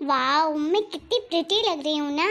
वाह, मैं कितनी प्रिटी लग रही हूँ ना।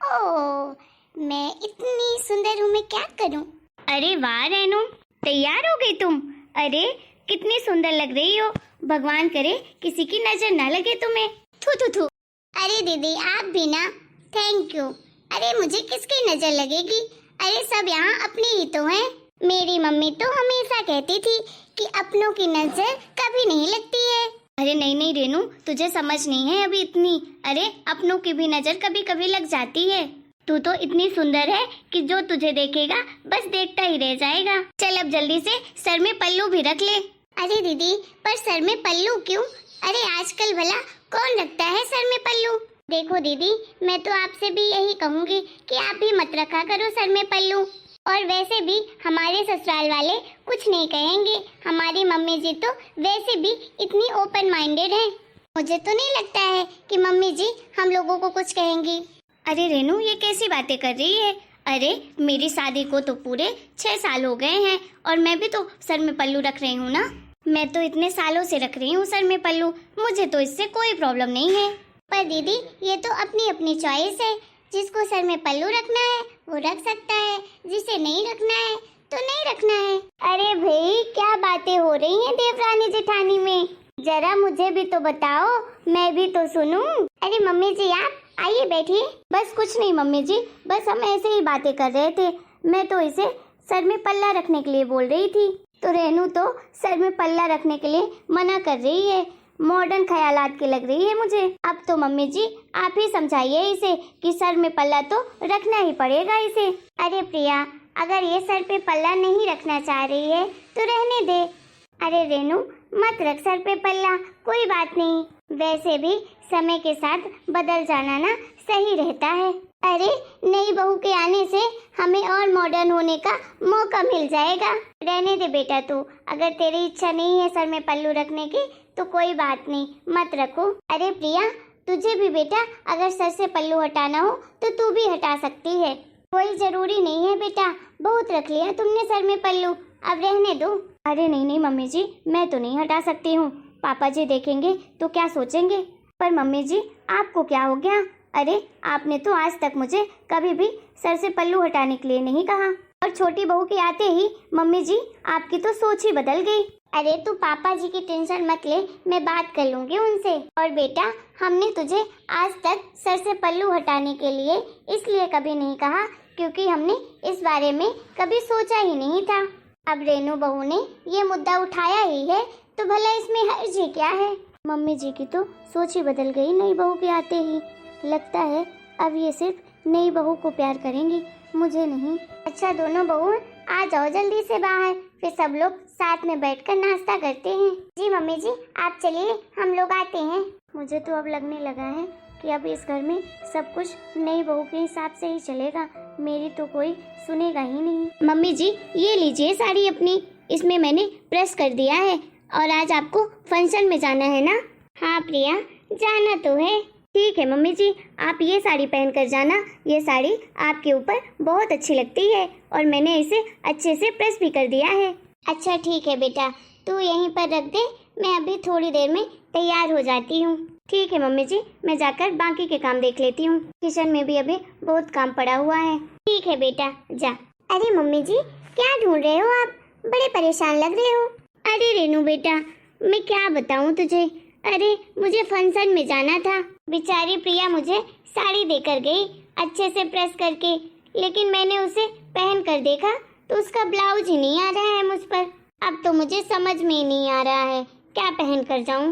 ओह, मैं इतनी सुंदर हूँ, मैं क्या करूँ। अरे वाह रेनू, तैयार हो गई तुम। अरे कितनी सुंदर लग रही हो। भगवान करे किसी की नजर ना लगे तुम्हें। थू थू थू। अरे दीदी आप भी ना, थैंक यू। अरे मुझे किसकी नजर लगेगी, अरे सब यहाँ अपने ही तो हैं। मेरी मम्मी तो हमेशा कहती थी कि अपनों की नजर कभी नहीं लगती है। अरे नहीं नहीं रेनू, तुझे समझ नहीं है अभी इतनी। अरे अपनों की भी नजर कभी कभी लग जाती है। तू तो इतनी सुंदर है कि जो तुझे देखेगा बस देखता ही रह जाएगा। चल अब जल्दी से सर में पल्लू भी रख ले। अरे दीदी, पर सर में पल्लू क्यों? अरे आजकल भला कौन रखता है सर में पल्लू। देखो दीदी, मैं तो आपसे भी यही कहूँगी कि आप भी मत रखा करो सर में पल्लू। और वैसे भी हमारे ससुराल वाले कुछ नहीं कहेंगे। हमारी मम्मी जी तो वैसे भी इतनी ओपन माइंडेड हैं। मुझे तो नहीं लगता है कि मम्मी जी हम लोगों को कुछ कहेंगी। अरे रेनू, ये कैसी बातें कर रही है। अरे मेरी शादी को तो पूरे 6 साल हो गए हैं और मैं भी तो सर में पल्लू रख रही हूँ ना। मैं तो इतने सालों से रख रही हूँ सर में पल्लू, मुझे तो इससे कोई प्रॉब्लम नहीं है। पर दीदी ये तो अपनी अपनी चॉइस है। जिसको सर में पल्लू रखना है वो रख सकता है, जिसे नहीं रखना है तो नहीं रखना है। अरे भाई क्या बातें हो रही हैं देवरानी जेठानी में, जरा मुझे भी तो बताओ, मैं भी तो सुनूं। अरे मम्मी जी आप आइए बैठिए। बस कुछ नहीं मम्मी जी, बस हम ऐसे ही बातें कर रहे थे। मैं तो इसे सर में पल्ला रखने के लिए बोल रही थी, तो रेनू तो सर में पल्ला रखने के लिए मना कर रही है। मॉडर्न ख्यालात की लग रही है मुझे। अब तो मम्मी जी आप ही समझाइए इसे कि सर में पल्ला तो रखना ही पड़ेगा इसे। अरे प्रिया, अगर ये सर पे पल्ला नहीं रखना चाह रही है तो रहने दे। अरे रेनू मत रख सर पे पल्ला, कोई बात नहीं। वैसे भी समय के साथ बदल जाना ना सही रहता है। अरे नई बहू के आने से हमें और मॉडर्न होने का मौका मिल जाएगा। रहने दे बेटा तू, अगर तेरी इच्छा नहीं है सर में पल्लू रखने की तो कोई बात नहीं, मत रखो। अरे प्रिया, तुझे भी बेटा अगर सर से पल्लू हटाना हो तो तू भी हटा सकती है, कोई जरूरी नहीं है बेटा। बहुत रख लिया तुमने सर में पल्लू, अब रहने दो। अरे नहीं नहीं मम्मी जी, मैं तो नहीं हटा सकती हूँ, पापा जी देखेंगे तो क्या सोचेंगे। पर मम्मी जी आपको क्या हो गया? अरे आपने तो आज तक मुझे कभी भी सर से पल्लू हटाने के लिए नहीं कहा, और छोटी बहू के आते ही मम्मी जी आपकी तो सोच ही बदल गई। अरे तू पापा जी की टेंशन मत ले, मैं बात कर लूंगी उनसे। और बेटा हमने तुझे आज तक सर से पल्लू हटाने के लिए इसलिए कभी नहीं कहा क्योंकि हमने इस बारे में कभी सोचा ही नहीं था। अब रेनू बहू ने ये मुद्दा उठाया ही है तो भला इसमें हर्ज ही क्या है। मम्मी जी की तो सोच ही बदल गई नई बहू के आते ही। लगता है अब ये सिर्फ नई बहू को प्यार करेंगी, मुझे नहीं। अच्छा दोनों बहू आ जाओ जल्दी से बाहर, फिर सब लोग साथ में बैठकर नाश्ता करते हैं। जी मम्मी जी आप चलिए, हम लोग आते हैं। मुझे तो अब लगने लगा है कि अब इस घर में सब कुछ नई बहू के हिसाब से ही चलेगा, मेरी तो कोई सुनेगा ही नहीं। मम्मी जी ये लीजिए साड़ी अपनी, इसमें मैंने प्रेस कर दिया है। और आज आपको फंक्शन में जाना है ना? हाँ प्रिया जाना तो है। ठीक है मम्मी जी, आप ये साड़ी पहन कर जाना, ये साड़ी आपके ऊपर बहुत अच्छी लगती है और मैंने इसे अच्छे से प्रेस भी कर दिया है। अच्छा ठीक है बेटा, तू यहीं पर रख दे, मैं अभी थोड़ी देर में तैयार हो जाती हूँ। ठीक है मम्मी जी, मैं जाकर बाकी के काम देख लेती हूँ, किचन में भी अभी बहुत काम पड़ा हुआ है। ठीक है बेटा जा। अरे मम्मी जी क्या ढूंढ रहे हो आप, बड़े परेशान लग रहे हो। अरे रेनू बेटा मैं क्या बताऊँ तुझे, अरे मुझे फंक्शन में जाना था, बेचारी प्रिया मुझे साड़ी देकर गई अच्छे से प्रेस करके, लेकिन मैंने उसे पहन कर देखा तो उसका ब्लाउज ही नहीं आ रहा है मुझ पर। अब तो मुझे समझ में ही नहीं आ रहा है क्या पहन कर जाऊं।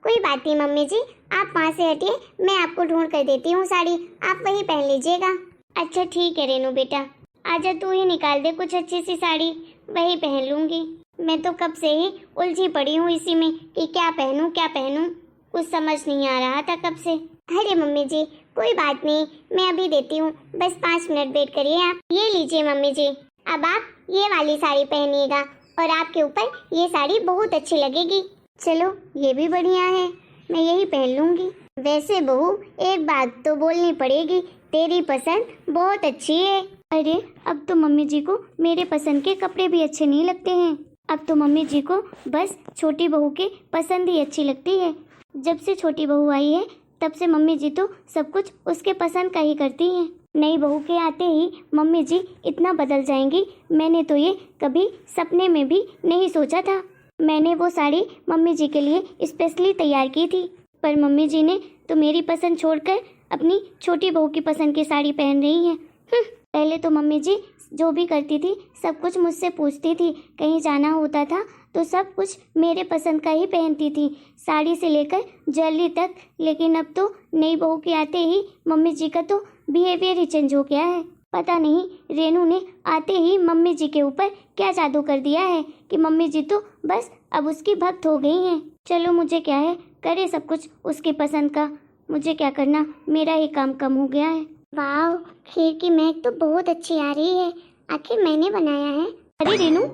कोई बात नहीं मम्मी जी, आप वहाँ से हटिए, मैं आपको ढूंढ कर देती हूँ साड़ी, आप वही पहन लीजिएगा। अच्छा ठीक है रेनू बेटा, आजा तू ही निकाल दे कुछ अच्छी सी साड़ी, वही पहन लूंगी। मैं तो कब से ही उलझी पड़ी हूँ इसी में कि क्या पहनूं क्या पहनूं, कुछ समझ नहीं आ रहा था कब से। अरे मम्मी जी कोई बात नहीं, मैं अभी देती हूँ, बस 5 मिनट वेट करिए आप। ये लीजिए मम्मी जी, अब आप ये वाली साड़ी पहनिएगा और आपके ऊपर ये साड़ी बहुत अच्छी लगेगी। चलो ये भी बढ़िया है, मैं यही पहन लूंगी। वैसे बहू एक बात तो बोलनी पड़ेगी, तेरी पसंद बहुत अच्छी है। अरे अब तो मम्मी जी को मेरे पसंद के कपड़े भी अच्छे नहीं लगते हैं, अब तो मम्मी जी को बस छोटी बहू के पसंद ही अच्छी लगती है। जब से छोटी बहू आई है तब से मम्मी जी तो सब कुछ उसके पसंद का ही करती हैं। नई बहू के आते ही मम्मी जी इतना बदल जाएंगी, मैंने तो ये कभी सपने में भी नहीं सोचा था। मैंने वो साड़ी मम्मी जी के लिए स्पेशली तैयार की थी, पर मम्मी जी ने तो मेरी पसंद छोड़कर अपनी छोटी बहू की पसंद की साड़ी पहन रही हैं। पहले तो मम्मी जी जो भी करती थी सब कुछ मुझसे पूछती थी, कहीं जाना होता था तो सब कुछ मेरे पसंद का ही पहनती थी, साड़ी से लेकर ज्वेलरी तक। लेकिन अब तो नई बहू के आते ही मम्मी जी का तो बिहेवियर ही चेंज हो गया है। पता नहीं रेनू ने आते ही मम्मी जी के ऊपर क्या जादू कर दिया है कि मम्मी जी तो बस अब उसकी भक्त हो गई हैं। चलो मुझे क्या है, करे सब कुछ उसकी पसंद का, मुझे क्या करना, मेरा ही काम कम हो गया है। वाह, खीर की महक तो बहुत अच्छी आ रही है, आखिर मैंने बनाया है। अरे रेनू।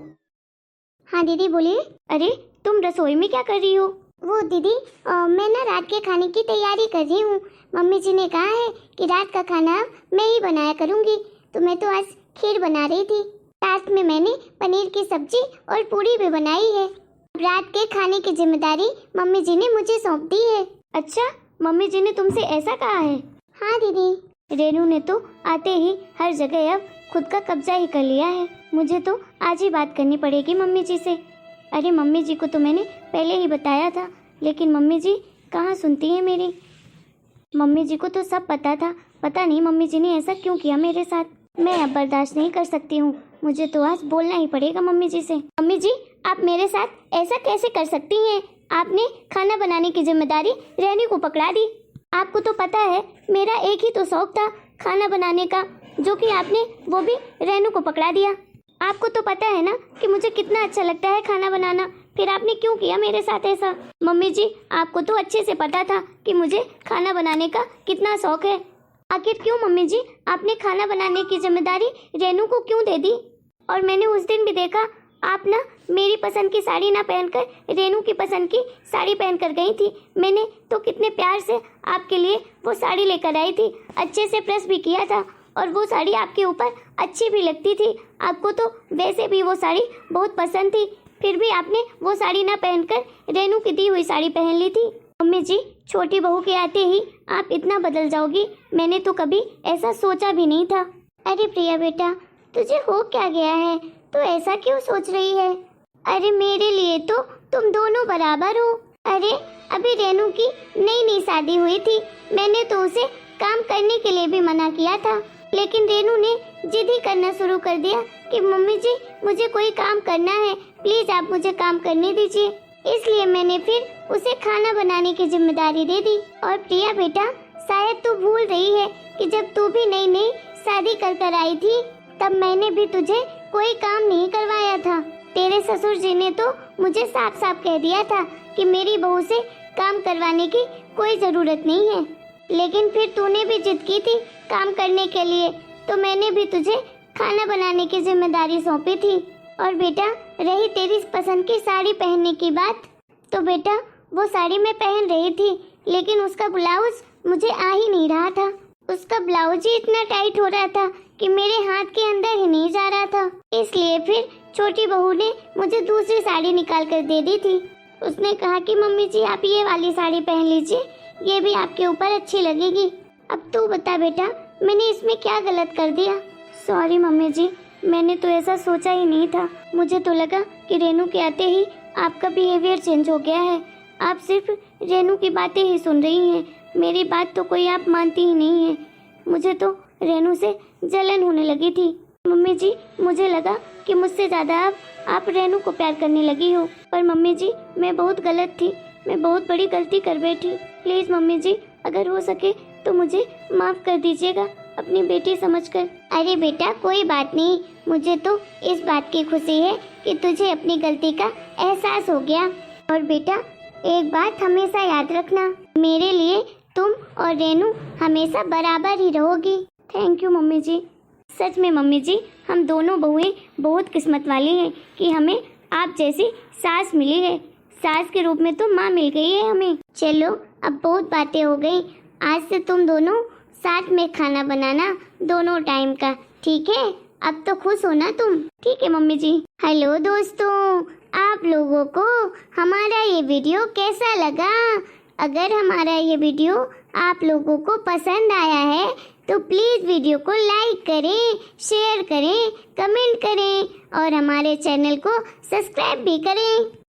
हाँ दीदी बोलिए। अरे तुम रसोई में क्या कर रही हो? वो दीदी मैं ना रात के खाने की तैयारी कर रही हूँ। मम्मी जी ने कहा है कि रात का खाना मैं ही बनाया करूँगी, तो मैं तो आज खीर बना रही थी। साथ में मैंने पनीर की सब्जी और पूरी भी बनाई है। रात के खाने की जिम्मेदारी मम्मी जी ने मुझे सौंप दी है। अच्छा, मम्मी जी ने तुमसे ऐसा कहा है? हाँ दीदी। रेनू ने तो आते ही हर जगह अब खुद का कब्जा ही कर लिया है। मुझे तो आज ही बात करनी पड़ेगी मम्मी जी से। अरे मम्मी जी को तो मैंने पहले ही बताया था, लेकिन मम्मी जी कहाँ सुनती हैं मेरी। मम्मी जी को तो सब पता था, पता नहीं मम्मी जी ने ऐसा क्यों किया मेरे साथ। मैं अब बर्दाश्त नहीं कर सकती हूँ, मुझे तो आज बोलना ही पड़ेगा मम्मी जी से। मम्मी जी, आप मेरे साथ ऐसा कैसे कर सकती हैं? आपने खाना बनाने की जिम्मेदारी रेनू को पकड़ा दी। आपको तो पता है मेरा एक ही तो शौक था खाना बनाने का, जो कि आपने वो भी रेनू को पकड़ा दिया। आपको तो पता है ना कि मुझे कितना अच्छा लगता है खाना बनाना, फिर आपने क्यों किया मेरे साथ ऐसा? मम्मी जी, आपको तो अच्छे से पता था कि मुझे खाना बनाने का कितना शौक है। आखिर क्यों मम्मी जी आपने खाना बनाने की जिम्मेदारी रेनू को क्यों दे दी? और मैंने उस दिन भी देखा आप ना मेरी पसंद की साड़ी ना पहनकर रेनू की पसंद की साड़ी पहनकर गई थी। मैंने तो कितने प्यार से आपके लिए वो साड़ी लेकर आई थी, अच्छे से प्रेस भी किया था, और वो साड़ी आपके ऊपर अच्छी भी लगती थी। आपको तो वैसे भी वो साड़ी बहुत पसंद थी, फिर भी आपने वो साड़ी ना पहनकर रेनू की दी हुई साड़ी पहन ली थी। मम्मी जी, छोटी बहू के आते ही आप इतना बदल जाओगी, मैंने तो कभी ऐसा सोचा भी नहीं था। अरे प्रिया बेटा, तुझे हो क्या गया है? तो ऐसा क्यों सोच रही है? अरे मेरे लिए तो तुम दोनों बराबर हो। अरे अभी रेनू की नई नई शादी हुई थी, मैंने तो उसे काम करने के लिए भी मना किया था, लेकिन रेनू ने जिद ही करना शुरू कर दिया कि मम्मी जी मुझे कोई काम करना है, प्लीज आप मुझे काम करने दीजिए। इसलिए मैंने फिर उसे खाना बनाने की जिम्मेदारी दे दी। और प्रिया बेटा, शायद तू भूल रही है कि जब तू भी नई नई शादी कर आई थी, तब मैंने भी तुझे कोई काम नहीं करवाया था। तेरे ससुर जी ने तो मुझे साफ साफ कह दिया था कि मेरी बहू से काम करवाने की कोई जरूरत नहीं है, लेकिन फिर तूने भी जिद की थी काम करने के लिए, तो मैंने भी तुझे खाना बनाने की जिम्मेदारी सौंपी थी। और बेटा, रही तेरी पसंद की साड़ी पहनने की बात, तो बेटा वो साड़ी मैं पहन रही थी, लेकिन उसका ब्लाउज मुझे आ ही नहीं रहा था। उसका ब्लाउज ही इतना टाइट हो रहा था कि मेरे हाथ के अंदर ही नहीं जा रहा था। इसलिए फिर छोटी बहू ने मुझे दूसरी साड़ी निकाल कर दे दी थी। उसने कहा कि मम्मी जी आप ये वाली साड़ी पहन लीजिए, ये भी आपके ऊपर अच्छी लगेगी। अब तू बता बेटा, मैंने इसमें क्या गलत कर दिया? सॉरी मम्मी जी, मैंने तो ऐसा सोचा ही नहीं था। मुझे तो लगा कि रेनू के आते ही आपका बिहेवियर चेंज हो गया है, आप सिर्फ रेनू की बातें ही सुन रही हैं, मेरी बात तो कोई आप मानती ही नहीं है। मुझे तो रेनू से जलन होने लगी थी मम्मी जी, मुझे लगा कि मुझसे ज़्यादा आप रेनू को प्यार करने लगी हो। पर मम्मी जी, मैं बहुत गलत थी, मैं बहुत बड़ी गलती कर बैठी। प्लीज़ मम्मी जी, अगर हो सके तो मुझे माफ़ कर दीजिएगा, अपनी बेटी समझकर। अरे बेटा कोई बात नहीं, मुझे तो इस बात की खुशी है कि तुझे अपनी गलती का एहसास हो गया। और बेटा एक बात हमेशा याद रखना, मेरे लिए तुम और रेनू हमेशा बराबर ही रहोगी। थैंक यू मम्मी जी। सच में मम्मी जी, हम दोनों बहुएं बहुत किस्मत वाली हैं कि हमें आप जैसी सास मिली है। सास के रूप में तो माँ मिल गई है हमें। चलो अब बहुत बातें हो गई, आज से तुम दोनों साथ में खाना बनाना दोनों टाइम का, ठीक है? अब तो खुश हो ना तुम? ठीक है मम्मी जी। हेलो दोस्तों, आप लोगों को हमारा ये वीडियो कैसा लगा? अगर हमारा ये वीडियो आप लोगों को पसंद आया है तो प्लीज़ वीडियो को लाइक करें, शेयर करें, कमेंट करें और हमारे चैनल को सब्सक्राइब भी करें।